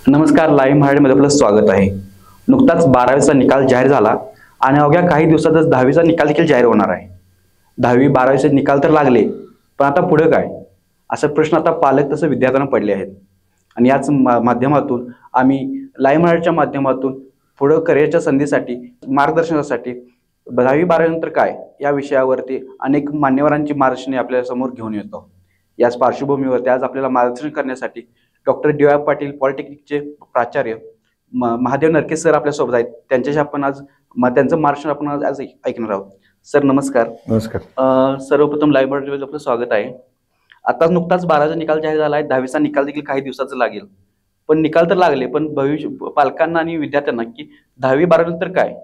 नमस्कार, लाईव्ह मराठीमध्ये आपलं स्वागत आहे. नुकताच 12वीचा निकाल जाहीर झाला आणि अवघ्या काही दिवसातच 10वीचा निकाल देखील जाहीर होणार आहे. 10वी 12वीचे निकाल तर लागले, पण आता पुढे काय? असे प्रश्न आता पालक तसं विद्यार्थ्यांना पडले आहेत. आणि याच माध्यमातून आम्ही लाईव्ह मराठीच्या माध्यमातून पुढे करिअरच्या संधीसाठी मार्गदर्शनासाठी 10वी 12वी नंतर काय या विषयावरती अनेक मान्यवरांची मार्गदर्शने आपल्या समोर घेऊन येतो. याच पार्श्वभूमीवरती आज आपल्याला मार्गदर्शन करण्यासाठी डॉक्टर डी.वाय. पाटील पॉलिटेक्निकचे प्राचार्य महादेव नरके सर आपल्यासोबत आहेत. त्यांच्याशी आपण आज त्यांचं मार्गदर्शन आपण आज ऐकणार आहोत. सर नमस्कार. नमस्कार. सर्वप्रथम लाईव्ह मराठीमध्ये आपलं स्वागत आहे. आता नुकताच 12वीचा निकाल जाहीर झाला आहे. 10वीचा निकाल देखील काही दिवसाचा लागेल, पण निकाल तर लागले, पण भविष्य पालकांना आणि विद्यार्थ्यांना की 10वी 12वी नंतर काय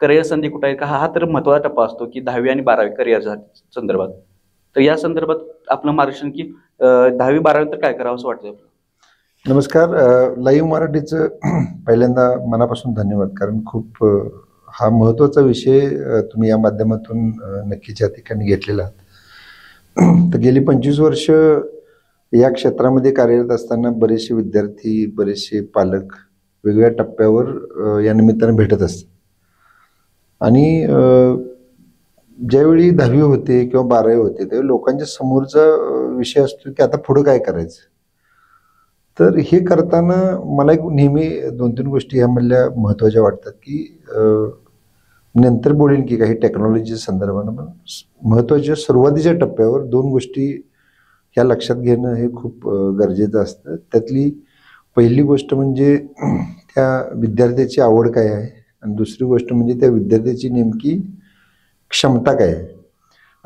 करिअर संधी कुठे आहे का, हा तर महत्त्वाचा टप्पा असतो की 10वी आणि 12वी करिअरच्या संदर्भात. तर या संदर्भात आपलं मार्गदर्शन की 10वी 12वी नंतर काय करावं असं वाटतं? नमस्कार. लाईव्ह मराठीचं पहिल्यांदा मनापासून धन्यवाद, कारण खूप हा महत्त्वाचा विषय तुम्ही या माध्यमातून नक्कीच या ठिकाणी घेतलेला आहात. तर गेली 25 वर्ष या क्षेत्रामध्ये कार्यरत असताना बरेचसे विद्यार्थी, बरेचसे पालक वेगवेगळ्या टप्प्यावर या निमित्ताने भेटत असतात. आणि ज्यावेळी 10वी होते किंवा 12वी होते त्यावेळी लोकांच्या समोरचा विषय असतो की आता पुढं काय करायचं. तर हे करताना मला एक नेहमी 2-3 गोष्टी ह्यामधल्या महत्त्वाच्या वाटतात की नंतर बोलेन की काही टेक्नॉलॉजीच्या संदर्भानं, पण महत्त्वाच्या सुरुवातीच्या टप्प्यावर 2 गोष्टी ह्या लक्षात घेणं हे खूप गरजेचं असतं. त्यातली पहिली गोष्ट म्हणजे त्या विद्यार्थ्याची आवड काय आहे, आणि दुसरी गोष्ट म्हणजे त्या विद्यार्थ्याची नेमकी क्षमता काय आहे.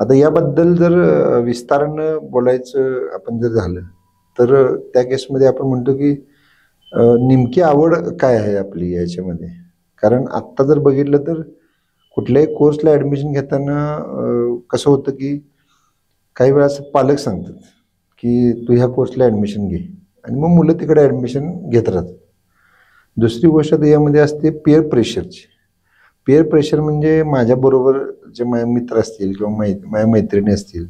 आता याबद्दल जर विस्तारानं बोलायचं आपण जर झालं तर त्या केसमध्ये आपण म्हणतो की नेमकी आवड काय आहे आपली याच्यामध्ये. कारण आत्ता जर बघितलं तर कुठल्याही कोर्सला ॲडमिशन घेताना कसं होतं की काही वेळा असं पालक सांगतात की तू ह्या कोर्सला ॲडमिशन घे, आणि मग मुलं तिकडे ॲडमिशन घेत राहतात. दुसरी गोष्ट तर यामध्ये असते पेअर प्रेशरची. पेअर प्रेशर म्हणजे माझ्याबरोबर जे माझे मित्र असतील किंवा माझ्या मैत्रिणी असतील,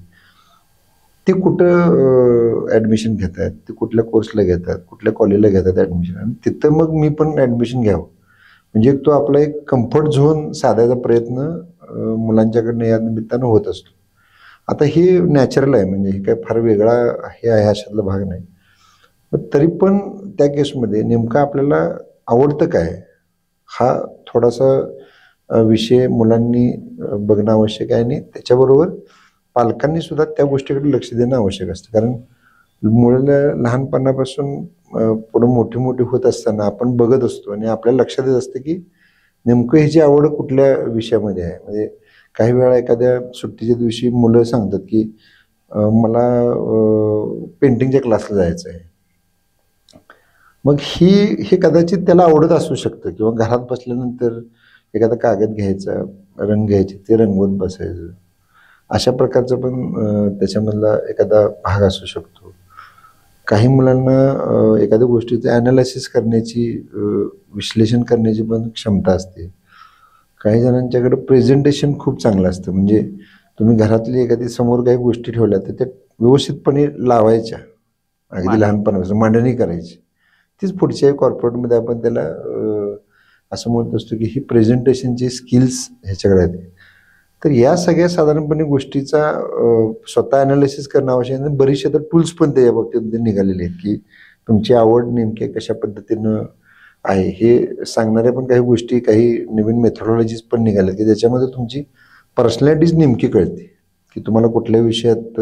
ते कुठं ॲडमिशन घेत आहेत, ते कुठल्या कोर्सला घेतात, कुठल्या कॉलेजला घेतात ॲडमिशन, आणि तिथं मग मी पण ॲडमिशन घ्यावं. म्हणजे तो आपला एक कम्फर्ट झोन साधायचा प्रयत्न मुलांच्याकडनं या निमित्तानं होत असतो. आता हे नॅचरल आहे, म्हणजे हे काय फार वेगळा हे आहे अशातला भाग नाही. पण तरी पण त्या केसमध्ये नेमकं आपल्याला आवडतं काय हा थोडासा विषय मुलांनी बघणं आवश्यक आहे, आणि त्याच्याबरोबर पालकांनी सुद्धा त्या गोष्टीकडे लक्ष देणं आवश्यक असतं. कारण मुलं लहानपणापासून पुढं मोठी मोठी होत असताना आपण बघत असतो आणि आपल्याला लक्षात येत असतं की नेमकं ह्याची आवड कुठल्या विषयामध्ये आहे. म्हणजे काही वेळा एखाद्या सुट्टीच्या दिवशी मुलं सांगतात की मला पेंटिंगच्या क्लासला जायचं आहे. मग हे कदाचित त्याला आवडत असू शकतं, किंवा घरात बसल्यानंतर एखादा कागद घ्यायचा, रंग घ्यायचे, ते रंगवत बसायचं, अशा प्रकारचं पण त्याच्यामधला एखादा भाग असू शकतो. काही मुलांना एखाद्या गोष्टीचं ॲनालिसिस करण्याची, विश्लेषण करण्याची पण क्षमता असते. काही जणांच्याकडे प्रेझेंटेशन खूप चांगलं असतं, म्हणजे तुम्ही घरातली एखादी समोर काही गोष्टी ठेवल्या तर त्या व्यवस्थितपणे लावायच्या, अगदी लहानपणापासून मांडणी करायची. तीच पुढच्या कॉर्पोरेटमध्ये आपण त्याला असं म्हणत असतो की ही प्रेझेंटेशनची स्किल्स ह्याच्याकडे आहेत. तर या सगळ्या साधारणपणे गोष्टीचा स्वतः ॲनालिसिस करणं आवश्यक आहे. बरेचसे तर टूल्स पण त्या बाबतीत निघालेले आहेत की तुमची आवड नेमकी कशा पद्धतीनं आहे हे सांगणाऱ्या पण काही गोष्टी, काही नवीन मेथोडॉलॉजीज पण निघाल्या की ज्याच्यामध्ये तुमची पर्सनॅलिटीज नेमकी कळते की तुम्हाला कुठल्या विषयात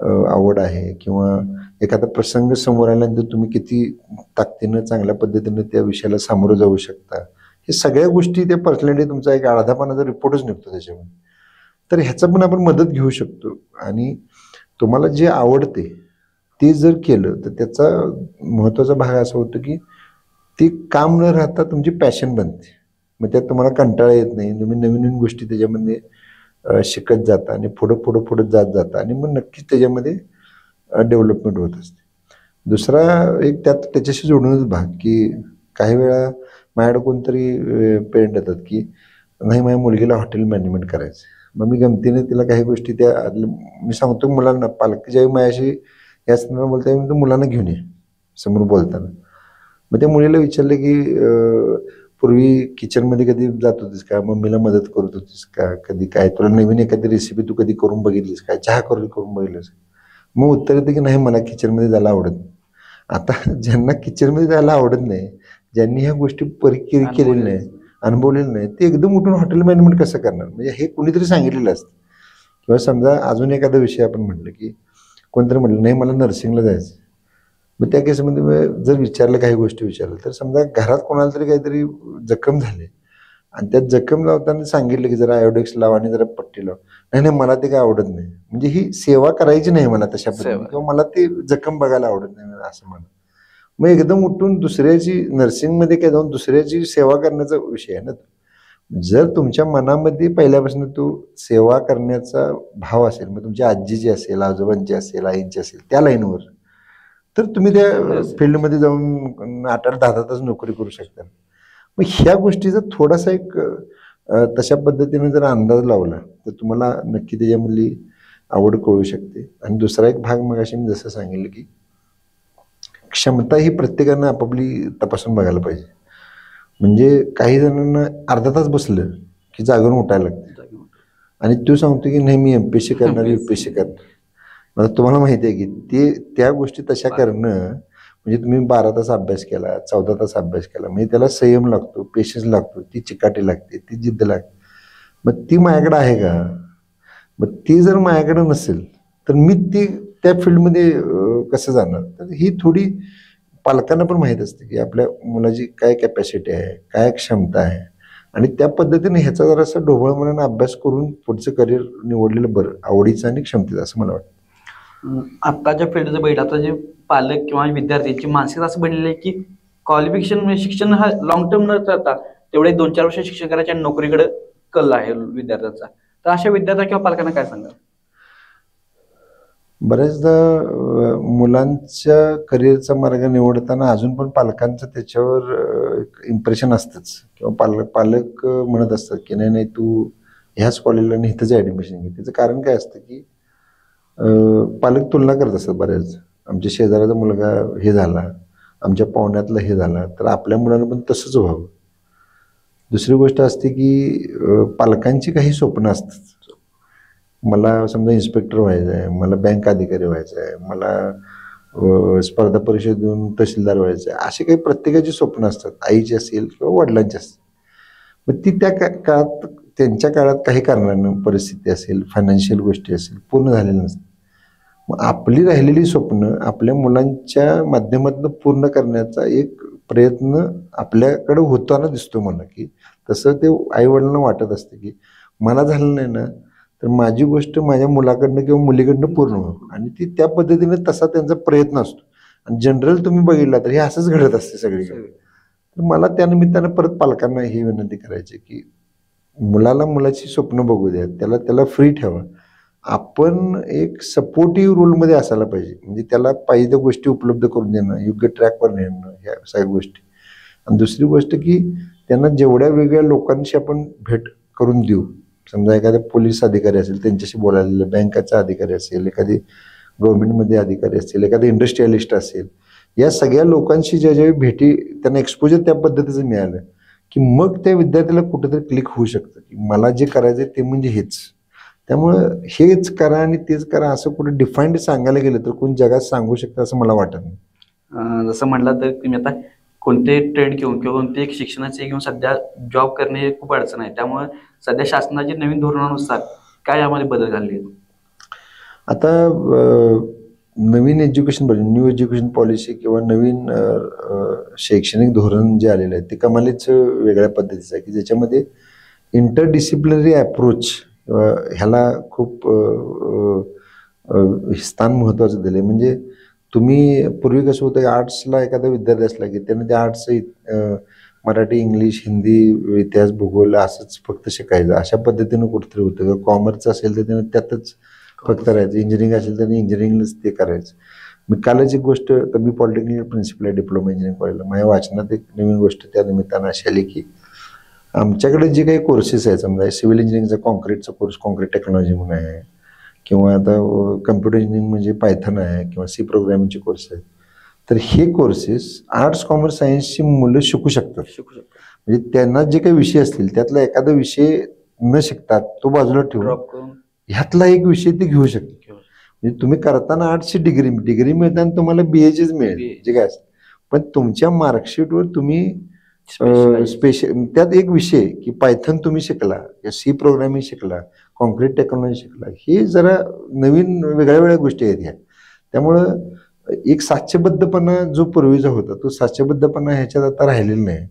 आवड आहे, किंवा एखादा प्रसंग समोर आल्यानंतर तुम्ही किती ताकदीनं चांगल्या पद्धतीनं त्या विषयाला सामोरं जाऊ शकता. हे सगळ्या गोष्टी त्या पर्सनॅलिटी, तुमचा एक अर्धापानाचा रिपोर्टच निघतो त्याच्यामध्ये. तर ह्याचं पण आपण मदत घेऊ शकतो. आणि तुम्हाला जे आवडते ते जर केलं तर त्याचा महत्त्वाचा भाग असा होतो की ते काम न राहता तुमची पॅशन बनते. मग त्यात तुम्हाला कंटाळा येत नाही, तुम्ही नवीन नवीन गोष्टी त्याच्यामध्ये शिकत जाता आणि पुढं जात जाता, आणि मग नक्कीच त्याच्यामध्ये डेव्हलपमेंट होत असते. दुसरा एक त्याच्याशी जोडूनच भाग की काही वेळा माझ्याकडे कोणतरी पेरेंट येतात की नाही माझ्या मुलगीला हॉटेल मॅनेजमेंट करायचं. मग मी गमतीने तिला काही गोष्टी मी सांगतो मुलांना, पालक ज्यावेळी माझ्याशी या संदर्भात बोलता मी मुलांना घेऊन ये समोर बोलताना, मग त्या मुलीला विचारलं की पूर्वी किचनमध्ये कधी जात होतीस का, मम्मीला मदत करत होतीस का, कधी काय तुला नवीन एखादी रेसिपी तू कधी करून बघितलीस का, चहा करून बघितलीस. मग उत्तर येते की नाही, मला किचनमध्ये जायला आवडत नाही. आता ज्यांना किचनमध्ये जायला आवडत नाही, ज्यांनी ह्या गोष्टी केलेल्या नाही, अनुभवलेलं नाही, ते एकदम उठून हॉटेल मॅनेजमेंट कसं करणार. म्हणजे हे कुणीतरी सांगितलेलं असतं. किंवा समजा अजून एखादा विषय आपण म्हटलं की कोणतरी म्हटलं नाही मला नर्सिंगला जायचं, मग त्या केसमध्ये जर विचारलं, काही गोष्टी विचारलं, तर समजा घरात कोणाला तरी काहीतरी जखम झाली आणि त्यात जखम लावताना सांगितलं की जरा आयोडेक्स लाव आणि जरा पट्टी लाव, नाही नाही मला ते काय आवडत नाही, म्हणजे ही सेवा करायची नाही मला तशा पद्धतीने, किंवा मला ते जखम बघायला आवडत नाही असं म्हणा. मग एकदम उठून दुसऱ्याची नर्सिंगमध्ये काय जाऊन दुसऱ्याची सेवा करण्याचा विषय आहे ना. जर तुमच्या मनामध्ये पहिल्यापासून तो सेवा करण्याचा भाव असेल, मग तुमची आजीची असेल, आजोबांची असेल, आईंची असेल, त्या लाईनवर, तर तुम्ही त्या फील्डमध्ये जाऊन 8-10 तास नोकरी करू शकता. मग ह्या गोष्टीचा थोडासा एक तशा पद्धतीने जर अंदाज लावला तर तुम्हाला नक्की त्याच्यामधली आवड कळू शकते. आणि दुसरा एक भाग मग अशी मी जसं सांगितलं की क्षमता ही प्रत्येकानं आपापली तपासून बघायला पाहिजे. म्हणजे काही जणांना अर्धा तास बसलं की जागून उठायला लागतं आणि तो सांगतो की नाही मी MPSC करणार, UPSC करणार. आता तुम्हाला माहिती आहे की त्या गोष्टी तशा करणं म्हणजे तुम्ही 12 तास अभ्यास केला, 14 तास अभ्यास केला, म्हणजे त्याला संयम लागतो, पेशन्स लागतो, ती चिकाटी लागते, ती जिद्द लागते. मग ती माझ्याकडे आहे का? मग ती जर माझ्याकडे नसेल तर मी ती त्या फील्डमध्ये कसं जाणार. तर ही थोडी पालकांना पण माहीत असते की आपल्या मुलाची काय कॅपॅसिटी आहे, काय क्षमता आहे, आणि त्या पद्धतीने ह्याचा जरासा ढोबळ मनानं अभ्यास करून पुढचं करिअर निवडलेलं बरं, आवडीचं आणि क्षमतेचं, असं मला वाटतं. आत्ताच्या फील्डचं बैठ आता जे पालक किंवा विद्यार्थ्यांची मानसिकता असं बनलेली आहे की क्वालिफिकेशन म्हणजे शिक्षण हा लॉंग टर्म न करता तेवढे 2-4 वर्ष शिक्षण करायचे आणि नोकरीकडे कल आहे विद्यार्थ्यांचा. तर अशा विद्यार्थ्या किंवा पालकांना काय सांगाल? बऱ्याचदा मुलांच्या करिअरचा मार्ग निवडताना अजून पण पालकांचं त्याच्यावर इम्प्रेशन असतंच, किंवा पालक म्हणत असतात की नाही नाही तू ह्याच कॉलेजला आणि इथंच ॲडमिशन घे. त्याचं कारण काय असतं की पालक तुलना करत असतात बऱ्याच. आमच्या शेजाऱ्याचा मुलगा हे झाला, आमच्या पाहुण्यातला हे झाला, तर आपल्या मुलानं पण तसंच व्हावं. दुसरी गोष्ट असते की पालकांची काही स्वप्न असतात. मला समजा इन्स्पेक्टर व्हायचं आहे, मला बँक अधिकारी व्हायचं आहे, मला स्पर्धा परीक्षा देऊन तहसीलदार व्हायचं आहे, अशी काही प्रत्येकाची स्वप्न असतात, आईची असेल किंवा वडिलांची असतील. मग ती त्या काळात, त्यांच्या काळात काही कारणानं परिस्थिती असेल, फायनान्शियल गोष्टी असेल, पूर्ण झालेल्या नसतात. मग आपली राहिलेली स्वप्न आपल्या मुलांच्या माध्यमातून पूर्ण करण्याचा एक प्रयत्न आपल्याकडे होताना दिसतो मला, की तसं ते आईवडिलांना वाटत असते की मला झालं नाही ना, तर माझी गोष्ट माझ्या मुलाकडनं किंवा मुलीकडनं पूर्ण व्हावं, आणि ती त्या पद्धतीने तसा त्यांचा प्रयत्न असतो. आणि जनरल तुम्ही बघितला तर हे असंच घडत असते सगळीकडे. तर मला त्यानिमित्तानं परत पालकांना ही विनंती करायची की मुलाला मुलाची स्वप्न बघू द्या, त्याला फ्री ठेवा. आपण एक सपोर्टिव्ह रोलमध्ये असायला पाहिजे, म्हणजे त्याला पाहिजे त्या गोष्टी उपलब्ध करून देणं, योग्य ट्रॅकवर नेणं, ह्या सगळ्या गोष्टी. आणि दुसरी गोष्ट की त्यांना जेवढ्या वेगळ्या लोकांशी आपण भेट करून देऊ, समजा एखादा पोलीस अधिकारी असेल त्यांच्याशी बोलायला, बँकाचा अधिकारी असेल, एखादी गव्हर्नमेंटमध्ये अधिकारी असतील, एखादा इंडस्ट्रियलिस्ट असेल, या सगळ्या लोकांशी ज्या भेटी त्यांना एक्सपोजर त्या पद्धतीचं मिळालं की मग त्या विद्यार्थ्याला कुठेतरी क्लिक होऊ शकतं की मला जे करायचं ते म्हणजे हेच. त्यामुळं हेच करा आणि तेच करा असं कुठे डिफाईंड सांगायला गेलं तर कोण जगात सांगू शकतं असं मला वाटत नाही. जसं म्हटलं तर तुम्ही आता कोणते ट्रेंड घेऊन किंवा कोणते एक शिक्षणाचे घेऊन सध्या जॉब करणे खूप अडचण आहे. त्यामुळे सध्या शासनाचे नवीन धोरणानुसार काय यामध्ये बदल झाले आहेत? आता नवीन न्यू एज्युकेशन पॉलिसी किंवा नवीन शैक्षणिक धोरण जे आलेलं आहे ते कमालीच वेगळ्या पद्धतीचं आहे की ज्याच्यामध्ये इंटरडिसिप्लिनरी अप्रोच ह्याला खूप स्थान महत्त्वाचं दिलं आहे. म्हणजे तुम्ही पूर्वी कसं होतं, आर्ट्सला एखादा विद्यार्थी असला की त्याने त्या आर्ट्सचं मराठी, इंग्लिश, हिंदी, इतिहास, भूगोल असंच फक्त शिकायचं, अशा पद्धतीनं कुठंतरी होतं. किंवा कॉमर्सचं असेल तर त्यानं त्यातच फक्त राहायचं, इंजिनिअरिंग असेल तर इंजिनिअरिंगलाच ते करायचं. मी कालच एक गोष्ट, तर मी पॉलिटेक्निक प्रिन्सिपल आहे डिप्लोमा इंजिनिअरिंग कॉलेजला, माझ्या वाचनात एक नवीन गोष्ट त्या निमित्तानं अशी आली की आमच्याकडे जे काही कोर्सेस आहेत, समजा सिव्हिल इंजिनिअरिंगचा कॉन्क्रीटचा कोर्स, कॉन्क्रीट टेक्नॉलॉजी म्हणून आहे, किंवा आता कम्प्युटर इंजिनिअरिंग म्हणजे पायथन आहे, किंवा सी प्रोग्रामिंगचे कोर्स आहेत, तर हे कोर्सेस आर्ट्स कॉमर्स सायन्सची मुलं शिकू शकतात. म्हणजे त्यांना जे काही विषय असतील त्यातला एखादा विषय न शिकतात तो बाजूला ठेवून ड्रॉप करून ह्यातला एक विषय ते घेऊ शकतात. म्हणजे तुम्ही करताना आर्ट्सची डिग्री मिळताना तुम्हाला BHच मिळेल जे काय असेल, पण तुमच्या मार्कशीटवर तुम्ही स्पेशल त्यात एक विषय की पायथन तुम्ही शिकला, C प्रोग्रामिंग शिकला, कॉन्क्रीट टेक्नॉलॉजी शिकला, हे जरा नवीन वेगळ्या गोष्टी आहेत ह्या. त्यामुळं एक साचेबद्धपणा जो पूर्वीचा होता तो साचेबद्धपणा ह्याच्यात आता राहिलेला नाही.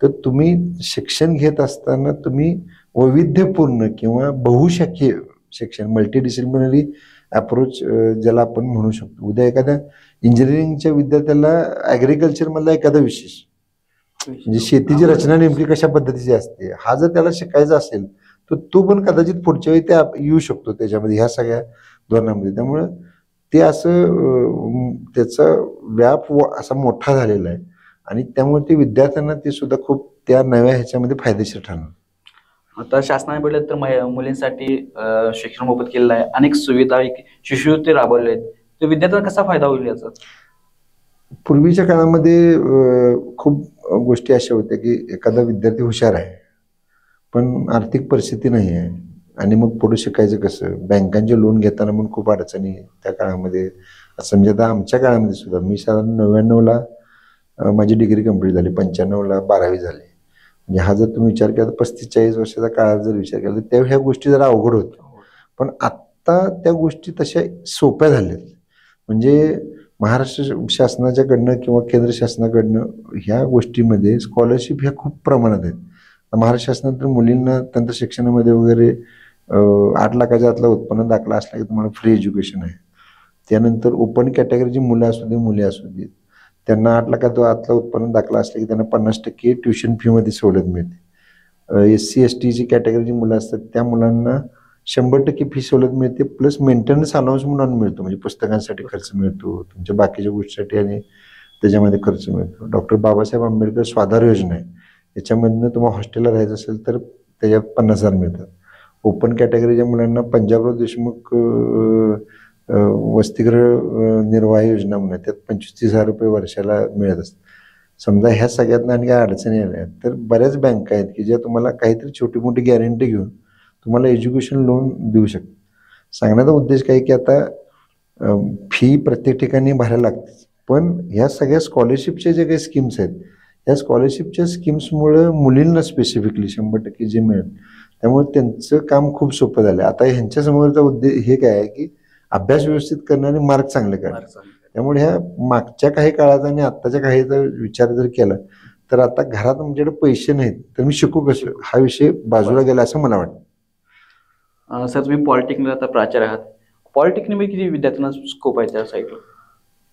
तर तुम्ही शिक्षण घेत असताना तुम्ही वैविध्यपूर्ण किंवा बहुशाखीय शिक्षण, मल्टीडिसिप्लिनरी अप्रोच ज्याला आपण म्हणू शकतो. उद्या एखाद्या इंजिनिअरिंगच्या विद्यार्थ्याला ॲग्रिकल्चर मधला एखादा विशेष म्हणजे शेतीची रचना नेमकी कशा पद्धतीची असते हा जर त्याला शिकायचा असेल तर तो पण कदाचित पुढच्या वेळी ते येऊ शकतो त्याच्यामध्ये ह्या सगळ्या धोरणामध्ये. त्यामुळं ते असं त्याचा व्याप असा मोठा झालेला आहे आणि त्यामुळे ते विद्यार्थ्यांना ते सुद्धा खूप त्या नव्या ह्याच्यामध्ये फायदेशीर ठरणार. आता शासनाने बघितलं तर मुलींसाठी शिक्षण मोफत केलेलं आहे, अनेक सुविधा शिष्यवृत्ती राबवले आहेत. तर विद्यार्थ्यांना कसा फायदा होईल याचा? पूर्वीच्या काळामध्ये खूप गोष्टी अशा होत्या की एखादा विद्यार्थी हुशार आहे पण आर्थिक परिस्थिती नाही आहे आणि मग पुढे शिकायचं कसं, बँकांचे लोन घेताना पण खूप अडचणी त्या काळामध्ये. असं म्हणजे आता आमच्या काळामध्ये सुद्धा मी साधारण 99ला माझी डिग्री कंप्लीट झाली, 95ला 12वी झाली. म्हणजे हा जर तुम्ही विचार केला तर 35-40 वर्षाचा काळात जर विचार केला तर त्यावेळी ह्या गोष्टी जरा अवघड होत्या. पण आत्ता त्या गोष्टी तशा सोप्या झाल्यात. म्हणजे महाराष्ट्र शासनाच्याकडनं किंवा केंद्र शासनाकडनं ह्या गोष्टीमध्ये स्कॉलरशिप ह्या खूप प्रमाणात आहेत. महाराष्ट्र शासनात मुलींना तंत्र शिक्षणामध्ये वगैरे 8 लाखाच्या आतला उत्पन्न दाखला असला की तुम्हाला फ्री एज्युकेशन आहे. त्यानंतर ओपन कॅटेगरीची मुलं असू दे मुली असू देत त्यांना 8 लाखाचा आतला उत्पन्न दाखला असला की त्यांना 50% ट्युशन फीमध्ये सवलत मिळते. SC STची कॅटेगरीची मुलं असतात त्या मुलांना 100% फी सवलत मिळते, प्लस मेंटेनन्स अलाउन्स म्हणून मिळतो. म्हणजे पुस्तकांसाठी खर्च मिळतो, तुमच्या बाकीच्या गोष्टीसाठी आणि त्याच्यामध्ये खर्च मिळतो. डॉक्टर बाबासाहेब आंबेडकर स्वाधार योजना आहे, याच्यामधनं तुम्हाला हॉस्टेलला राहायचं असेल तर त्याच्यात 50,000 मिळतात. ओपन कॅटेगरीच्या मुलांना पंजाबराव देशमुख वसतिगृह निर्वाह योजना म्हणून त्यात 25-30,000 रुपये वर्षाला मिळत असतात. समजा ह्या सगळ्यातनं आणि काय अडचणी आल्या तर बऱ्याच बँका आहेत की ज्या तुम्हाला काहीतरी छोटी मोठी गॅरंटी घेऊन तुम्हाला एज्युकेशन लोन देऊ शकतात. सांगण्याचा उद्देश काय की आता फी प्रत्येक ठिकाणी भरायला लागते, पण ह्या सगळ्या स्कॉलरशिपचे जे काही स्कीम्स आहेत या स्कॉलरशिपच्या स्कीम्समुळं मुलींना स्पेसिफिकली 100% जे मिळेल त्यामुळे त्यांचं काम खूप सोपं झालं. आता ह्यांच्यासमोरचा उद्देश हे काय आहे की अभ्यास व्यवस्थित करणं आणि मार्क चांगले करणं. त्यामुळे ह्या मागच्या काही काळात आणि आत्ताच्या काहीचा विचार जर केला तर आता घरात आमच्याकडे पैसे नाहीत तर मी शिकू कसं हा विषय बाजूला गेला असं मला वाटतं. सर तुम्ही पॉलिटेक्निकला आता प्राचार्य आहात, पॉलिटेक्निक किती विद्यार्थ्यांना स्कोप आहे त्या साईडला?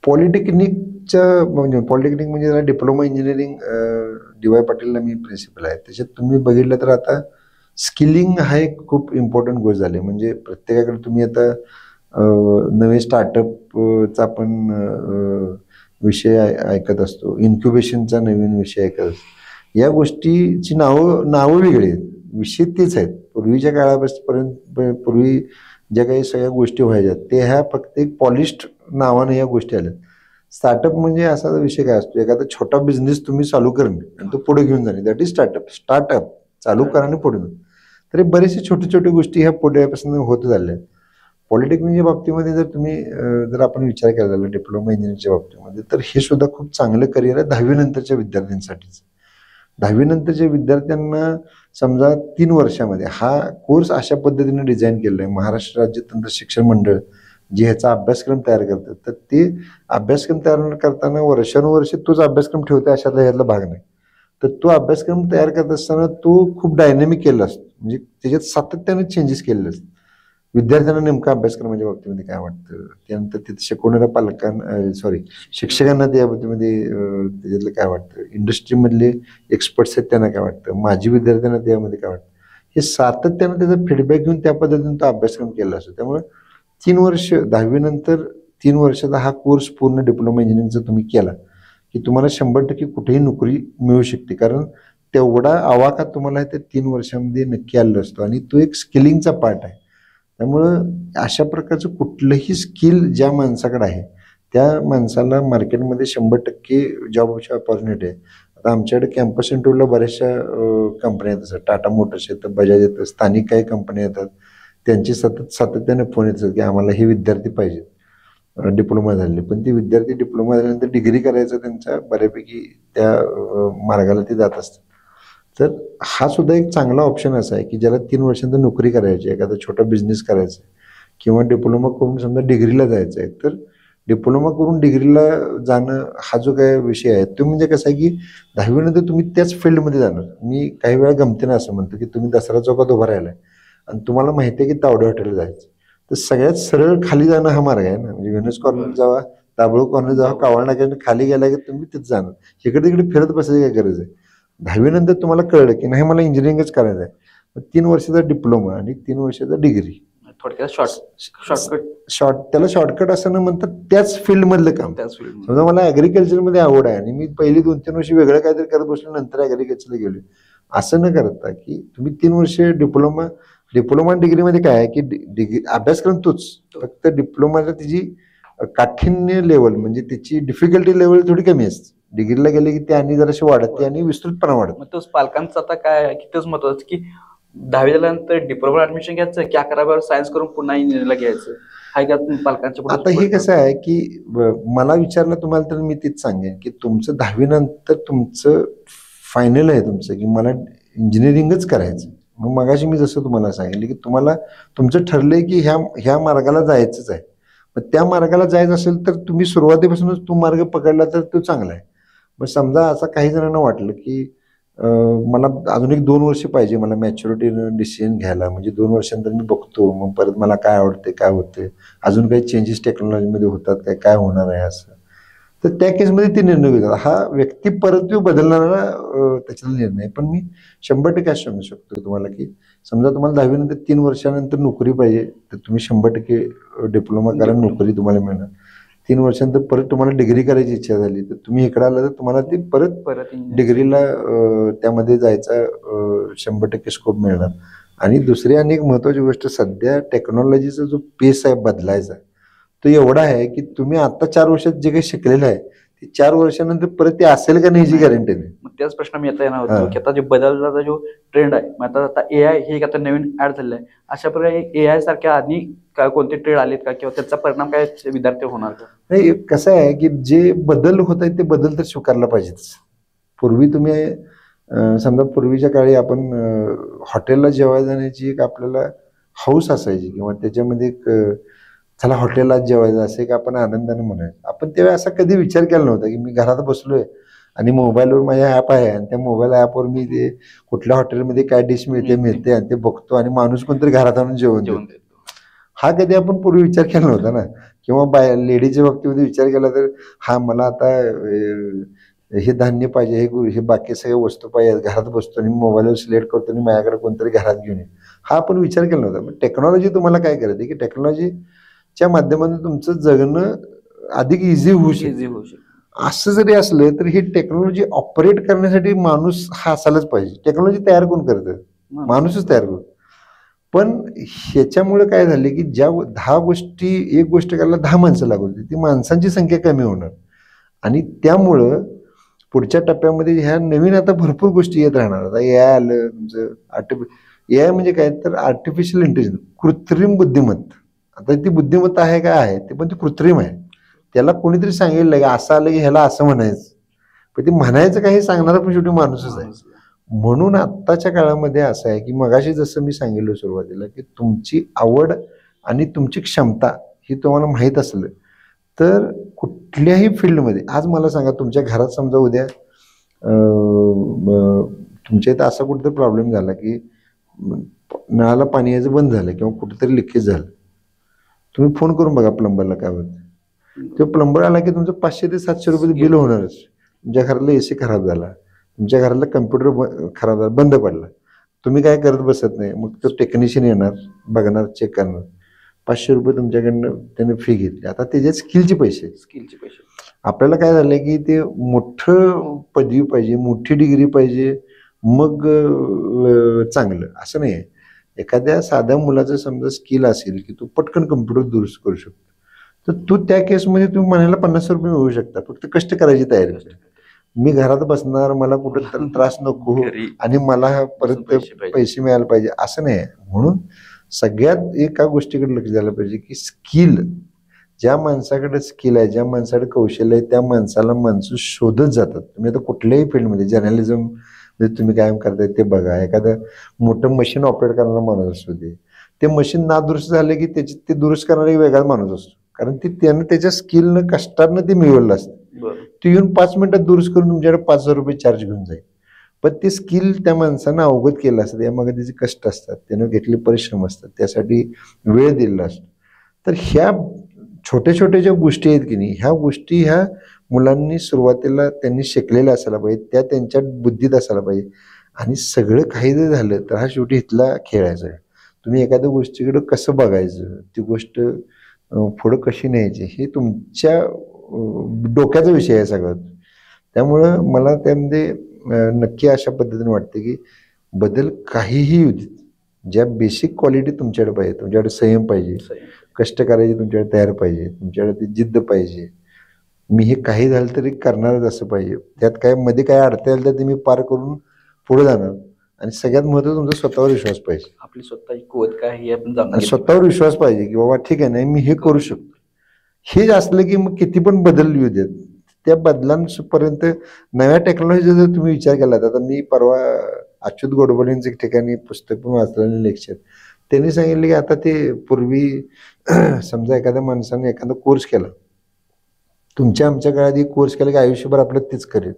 पॉलिटेक्निकच्या म्हणजे पॉलिटेक्निक म्हणजे डिप्लोमा इंजिनिअरिंग DY पाटीलला मी प्रिन्सिपल आहे. त्याच्यात तुम्ही बघितलं तर आता स्किलिंग हा एक खूप इम्पॉर्टंट गोष्ट झाली. म्हणजे प्रत्येकाकडे तुम्ही आता नवे स्टार्टअपचा पण विषय ऐकत असतो, इन्क्युबेशनचा नवीन विषय ऐकत असतो. या गोष्टीची नावं वेगळी आहेत, विषय तेच आहेत. पूर्वीच्या काळापर्यंत पूर्वी ज्या काही सगळ्या गोष्टी व्हायच्या ते ह्या फक्त एक पॉलिश्ड नावाने या गोष्टी आल्या. स्टार्टअप म्हणजे असा विषय काय असतो, एखादा छोटा बिझनेस तुम्ही चालू करणे आणि तो पुढे घेऊन जाणे, दॅट इज स्टार्टअप चालू करा आणि पुढे जाणे. तर बरेचसे छोटे छोटे गोष्टी ह्या पुढेपासून होत झाल्या. पॉलिटेक्निकच्या बाबतीमध्ये जर तुम्ही जर आपण विचार केला झाला डिप्लोमा इंजिनिअरिंगच्या बाबतीमध्ये तर हे सुद्धा खूप चांगलं करिअर आहे 10वी नंतरच्या विद्यार्थ्यांसाठीच. 10वी नंतरच्या विद्यार्थ्यांना समजा 3 वर्षामध्ये हा कोर्स अशा पद्धतीने डिझाईन केलेला आहे. महाराष्ट्र राज्य तंत्र शिक्षण मंडळ जे ह्याचा अभ्यासक्रम तयार करतात तर ते अभ्यासक्रम तयार करताना वर्षानुवर्षे तोच अभ्यासक्रम ठेवते अशातला ह्यातला भाग नाही. तर तो अभ्यासक्रम तयार करत असताना तो खूप डायनॅमिक केला असतो, म्हणजे त्याच्यात सातत्याने चेंजेस केलेले असतात. विद्यार्थ्यांना नेमका अभ्यासक्रमाच्या बाबतीमध्ये काय वाटतं, त्यानंतर तिथे शिकवणाऱ्या शिक्षकांना त्या बाबतीमध्ये त्याच्यातलं काय वाटतं, इंडस्ट्रीमधले एक्सपर्ट्स आहेत त्यांना काय वाटतं, माजी विद्यार्थ्यांना त्यामध्ये काय वाटतं, हे सातत्यानं त्याचा फीडबॅक घेऊन त्या पद्धतीने तो अभ्यासक्रम केला असतो. त्यामुळे 3 वर्ष 10वी नंतर 3 वर्षाचा हा कोर्स पूर्ण डिप्लोमा इंजिनिअरिंगचा तुम्ही केला की तुम्हाला 100% कुठेही नोकरी मिळू शकते, कारण तेवढा आवाका तुम्हाला त्या 3 वर्षामध्ये नक्की आलेला असतो आणि तो एक स्किलिंगचा पार्ट आहे. त्यामुळं अशा प्रकारचं कुठलंही स्किल ज्या माणसाकडे आहे त्या माणसाला मार्केटमध्ये 100% जॉबची अपॉर्च्युनिटी आहे. आता आमच्याकडे कॅम्पस इंटरव्ह्यूला बऱ्याचशा कंपन्या येतात, टाटा मोटर्स येतात, बजाज येतात, स्थानिक काही कंपन्या येतात. त्यांची सातत्याने फोन येतात की आम्हाला हे विद्यार्थी पाहिजेत, डिप्लोमा झालेले. पण ती विद्यार्थी डिप्लोमा झाल्यानंतर डिग्री करायचं त्यांच्या बऱ्यापैकी त्या मार्गाला ते जात असतात. तर हा सुद्धा एक चांगला ऑप्शन असा आहे की ज्याला 3 वर्षांत नोकरी करायची, एखादा छोटा बिझनेस करायचा आहे किंवा डिप्लोमा करून समजा डिग्रीला जायचं आहे, तर डिप्लोमा करून डिग्रीला जाणं हा जो काय विषय आहे तो म्हणजे कसं आहे की 10वी नंतर तुम्ही त्याच फील्डमध्ये जाणार. मी काही वेळा गमतीनं असं म्हणतो की तुम्ही दसरा चौकात उभा राहिलाय आणि तुम्हाला माहिती आहे की तावडे हॉटेलला जायचं, तर सगळ्यात सरळ खाली जाणं हा मार्ग आहे ना. म्हणजे व्हेनस कॉर्नर जावा, दाभोळ कॉर्नर जावा, कावळा नाक्याने खाली गेला की तुम्ही तिथे जाणार. इकडे तिकडे फिरत बसायची काय गरज आहे. 10वी नंतर तुम्हाला कळलं की नाही मला इंजिनिअरिंगच करायचं आहे, 3 वर्षाचा डिप्लोमा आणि 3 वर्षाचा डिग्री, थोडक्यात शॉर्टकट. त्याला शॉर्टकट असं न म्हणतात त्याच फील्डमधलं काम. त्याच फील्ड. समजा मला ॲग्रिकल्चरमध्ये आवड आहे आणि मी पहिली 2-3 वर्ष वेगळं काहीतरी करत बसलो, नंतर ॲग्रिकल्चरला गेलो, असं न करता की तुम्ही 3 वर्ष डिप्लोमा डिग्रीमध्ये काय आहे की डिग्री अभ्यासक्रम तोच, फक्त डिप्लोमाला तिची काठिण्य लेवल म्हणजे त्याची डिफिकल्टी लेवल थोडी कमी असते. डिग्रीला गेले की ते आणि जराशी वाढते आणि विस्तृतपणा वाढत. मग तोच पालकांचं आता काय आहे की तेच महत्वाचं की 10वी झाल्यानंतर डिप्लोमा ऍडमिशन घ्यायचं की 11वी सायन्स करून पुन्हा इंजिनिअरिंगला घ्यायचं, हाय का पालकांच्या पुढे? आता हे कसं आहे की मला विचारलं तुम्हाला तर मी तेच सांगेन की तुमचं 10वी नंतर तुमचं फायनल आहे तुमचं की मला इंजिनिअरिंगच करायचं. मग मगाशी मी जसं तुम्हाला सांगितलं की तुम्हाला तुमचं ठरलंय की ह्या मार्गाला जायचंच आहे. मग त्या मार्गाला जायचं असेल तर तुम्ही सुरुवातीपासूनच तो मार्ग पकडला तर तो चांगला आहे. मग समजा असं काही जणांना वाटलं की मला अजून एक 2 वर्ष पाहिजे मला मॅच्युरिटीनं डिसिजन घ्यायला, म्हणजे 2 वर्षांनंतर मी बघतो मग परत मला काय आवडते काय होते, अजून काही चेंजेस टेक्नॉलॉजीमध्ये होतात काय होणार आहे असं, तर त्या केसमध्ये ते निर्णय घेतात. हा व्यक्ती परत्वे बदलणारा त्याच्यातला निर्णय. पण मी 100% असं सांगू शकतो तुम्हाला की समजा तुम्हाला 10वी नंतर 3 वर्षानंतर नोकरी पाहिजे तर तुम्ही 100% डिप्लोमा करा, नोकरी तुम्हाला मिळणार. 3 वर्षानंतर परत तुम्हाला डिग्री करायची इच्छा झाली तर तुम्ही इकडे आला तर तुम्हाला ती परत डिग्रीला त्यामध्ये जायचा 100% स्कोप मिळणार. आणि दुसरी आणि एक महत्त्वाची गोष्ट, सध्या टेक्नॉलॉजीचा जो पेस आहे बदलायचा तो एवढा आहे की तुम्ही आता 4 वर्षात जे काही शिकलेलं आहे ते 4 वर्षानंतर परत ते असेल का नाही याची गॅरंटी नाही. मग त्याच प्रश्न मी येता येणार होतो की आता जो बदलण्याचा जो ट्रेंड आहे, मग आता AI हे आता नवीन ऍड झालेलं आहे, अशा प्रकारे AI सारख्या आधी काय कोणते ट्रेंड आलेत का किंवा त्याचा परिणाम काय विद्यार्थी होणार का? नाही, कसं आहे की जे बदल होत आहेत ते बदल तर स्वीकारला पाहिजेच. पूर्वी तुम्ही समजा पूर्वीच्या काळी आपण हॉटेलला जेवायला जाण्याची एक आपल्याला हौस असायची किंवा त्याच्यामध्ये एक चला हॉटेलला जेवायचं असं एक आपण आनंदाने म्हणायचं. आपण तेव्हा असा कधी विचार केला नव्हता की मी घरात बसलोय आणि मोबाईलवर माझ्या ॲप आहे आणि त्या मोबाईल ॲपवर मी ते कुठल्या हॉटेलमध्ये काय डिश मिळते आणि ते बघतो आणि माणूस कोणतरी घरात आणून जेवण देतो. हा कधी आपण पूर्वी विचार केला नव्हता ना. किंवा लेडीजच्या बाबतीमध्ये विचार केला तर हा मला आता हे धान्य पाहिजे, हे बाकी सगळ्या वस्तू पाहिजे, घरात बसतो आणि मोबाईलवर सिलेक्ट करतो आणि माझ्याकडे कोणतरी घरात घेऊन येईल, हा आपण विचार केला नव्हता. पण टेक्नॉलॉजी तुम्हाला काय करते की टेक्नॉलॉजीच्या माध्यमातून तुमचं जगणं अधिक इझी होऊ शकते. असं जरी असलं तर ही टेक्नॉलॉजी ऑपरेट करण्यासाठी माणूस हा असायलाच पाहिजे. टेक्नॉलॉजी तयार कोण करतं? माणूसच तयार करतो. पण ह्याच्यामुळे काय झाले की ज्या 10 गोष्टी एक गोष्ट करायला 10 माणसं लागत होती, ती माणसांची संख्या कमी होणार आणि त्यामुळं पुढच्या टप्प्यामध्ये ह्या नवीन आता भरपूर गोष्टी येत राहणार. आता AI आलं तुमचं AI म्हणजे काय तर आर्टिफिशियल इंटेलिजन्स, कृत्रिम बुद्धिमत्ता. आता ती बुद्धिमत्ता आहे काय आहे ते पण ती कृत्रिम आहे. त्याला कोणीतरी सांगितलं की असं आलं की ह्याला असं म्हणायचं, पण ते म्हणायचं काही सांगणारा पण शेवटी माणूसच आहे. म्हणून आत्ताच्या काळामध्ये असं आहे की मगाशी जसं मी सांगितलं सुरुवातीला की तुमची आवड आणि तुमची क्षमता ही तुम्हाला माहीत असलं तर कुठल्याही फील्डमध्ये, आज मला सांगा तुमच्या घरात समजा उद्या तुमच्या इथं असा कुठेतरी प्रॉब्लेम झाला की नळाला पाणी यायचं बंद झालं किंवा कुठेतरी लिकेज झालं, तुम्ही फोन करून बघा प्लंबरला काय होतं. तो प्लंबर आला की तुमचं 500 ते 700 रुपये बिल होणारच. तुमच्या घरातला AC खराब झाला, तुमच्या घरातला कम्प्युटर खराब झाला, बंद पडला, तुम्ही काय करत बसत नाही, मग तो टेक्निशियन येणार, बघणार, चेक करणार, 500 रुपये तुमच्याकडनं त्याने फी घेतली. आता त्याच्यात स्किलचे पैसे. आपल्याला काय झालंय की ते मोठं पदवी पाहिजे, मोठी डिग्री पाहिजे, मग चांगलं असं नाही आहे. एखाद्या साध्या मुलाचं समजा स्किल असेल की तो पटकन कम्प्युटर दुरुस्त करू शकतो, तर तू त्या केसमध्ये तुम्ही महिन्याला 50 रुपये मिळवू शकता, फक्त कष्ट करायची तयारी असते. मी घरात बसणार, मला कुठं त्रास नको आणि मला परत पैसे मिळायला पाहिजे असं नाही. म्हणून सगळ्यात एका गोष्टीकडे लक्ष द्यायला पाहिजे की स्किल, ज्या माणसाकडे स्किल आहे, ज्या माणसाकडे कौशल्य आहे, त्या माणसाला माणसं शोधत जातात. तुम्ही आता कुठल्याही फील्डमध्ये, जर्नलिझम मध्ये तुम्ही कायम करताय ते बघा, एखादं मोठं मशीन ऑपरेट करणारा माणूस असतो, ते मशीन नादुरुस्त झालं की ते दुरुस्त करणारा एक वेगळा माणूस असतो, कारण त्यानं त्याच्या स्किलनं कष्टानं ते मिळवलं असतं. ते येऊन 5 मिनिटात दुरुस्त करून तुमच्याकडे 5,000 रुपये चार्ज घेऊन जाईल. पण ते स्किल त्या माणसानं अवगत केलं असतं, यामागे त्याचे कष्ट असतात, त्यानं घेतले परिश्रम असतात, त्यासाठी वेळ दिलेला असतो. तर ह्या छोट्या छोट्या ज्या गोष्टी आहेत की नाही, ह्या गोष्टी ह्या मुलांनी सुरुवातीला त्यांनी शिकलेल्या असायला पाहिजे, त्या त्यांच्या बुद्धीत असायला पाहिजे. आणि सगळं काही जर झालं तर हा शेवटी इथला खेळायचा आहे. तुम्ही एखाद्या गोष्टीकडे कसं बघायचं, ती गोष्ट पुढं कशी न्यायची, हे तुमच्या डोक्याचा विषय आहे सगळं. त्यामुळं मला त्यामध्ये नक्की अशा पद्धतीने वाटते की बदल काहीही येऊ देत, ज्या बेसिक क्वालिटी तुमच्याकडे पाहिजे, तुमच्याकडे संयम पाहिजे, कष्ट करायचे तुमच्याकडे तयार पाहिजे, तुमच्याकडे ती जिद्द पाहिजे, मी हे काही झालं तरी करणारच असं पाहिजे, त्यात काय मध्ये काय अडथळे आले तर ते मी पार करून पुढे जाणार. आणि सगळ्यात महत्त्वाचं तुमचा स्वतःवर विश्वास पाहिजे, आपली स्वतःची कुवत काय हे आपण जाणून आणि स्वतःवर विश्वास पाहिजे की बाबा ठीक आहे, नाही मी हे करू शकतो. हे असलं की मग किती पण बदल येऊ देत, त्या बदलांपर्यंत नव्या टेक्नॉलॉजीचा जर तुम्ही विचार केला तर, आता मी परवा अच्युत गोडबोलेंचं एक ठिकाणी पुस्तक पण वाचलेलं, लेक्चर, त्यांनी सांगितले की आता ते पूर्वी समजा एखाद्या माणसाने एखादा कोर्स केला, तुमच्या आमच्या काळात एक कोर्स केला की आयुष्यभर आपलं तेच करेल.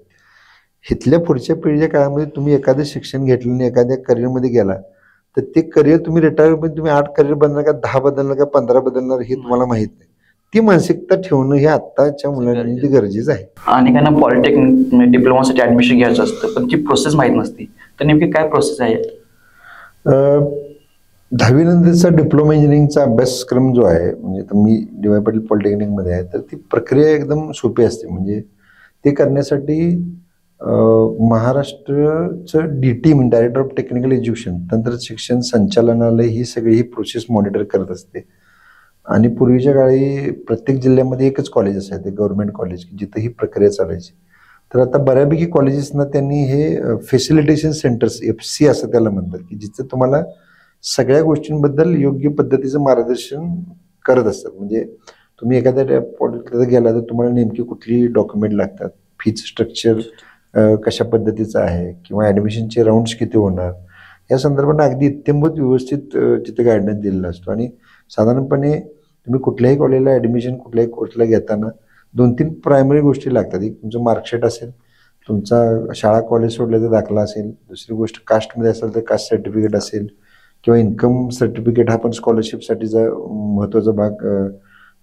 इथल्या पुढच्या पिढीच्या काळामध्ये तुम्ही एखादं शिक्षण घेतलं आणि एखाद्या करिअरमध्ये गेला तर ते करिअर तुम्ही रिटायरमेंट तुम्ही 8 करिअर बदलणार का 10 बदलणार का 15 बदलणार हे तुम्हाला माहित नाही. ती मानसिकता ठेवणं हे आत्ताच्या मुलांनी गरजेचं आहे. अनेकांना पॉलिटेक्निक डिप्लोमासाठी ऍडमिशन घ्यायचं असतं, पण ती प्रोसेस माहीत नसते. तर नेमकी काय प्रोसेस आहे? 10वी नंतरचा डिप्लोमा इंजिनिअरिंगचा अभ्यासक्रम जो आहे, म्हणजे मी डी वाय पाटील पॉलिटेक्निकमध्ये आहे, तर ती प्रक्रिया एकदम सोपी असते. म्हणजे ते करण्यासाठी महाराष्ट्राचं DT म्हणजे डायरेक्टर ऑफ टेक्निकल एज्युकेशन, तंत्र शिक्षण संचालनालय, ही सगळी ही प्रोसेस मॉनिटर करत असते. आणि पूर्वीच्या काळी प्रत्येक जिल्ह्यामध्ये एकच कॉलेज असायचे, गव्हर्नमेंट कॉलेज, जिथं ही प्रक्रिया चालायची. तर आता बऱ्यापैकी कॉलेजेसना त्यांनी हे फॅसिलिटेशन सेंटर्स, FC असं त्याला म्हणतात, की जिथं तुम्हाला सगळ्या गोष्टींबद्दल योग्य पद्धतीचं मार्गदर्शन करत असतात. म्हणजे तुम्ही एखाद्या कॉलेजला गेला तर तुम्हाला नेमकी कुठली डॉक्युमेंट लागतात, फीचं स्ट्रक्चर कशा पद्धतीचं आहे, किंवा ॲडमिशनचे राऊंड्स किती होणार, या संदर्भात अगदी इत्यंभूत व्यवस्थित तिथे गायडन्स दिलेला असतो. आणि साधारणपणे तुम्ही कुठल्याही कॉलेजला ॲडमिशन, कुठल्याही कोर्सला घेताना 2-3 प्रायमरी गोष्टी लागतात. एक तुमचं मार्कशीट असेल, तुमचा शाळा कॉलेज सोडल्याचा दाखला असेल, दुसरी गोष्ट कास्टमध्ये असेल तर कास्ट सर्टिफिकेट असेल, किंवा इन्कम सर्टिफिकेट हा पण स्कॉलरशिपसाठीचा महत्त्वाचा भाग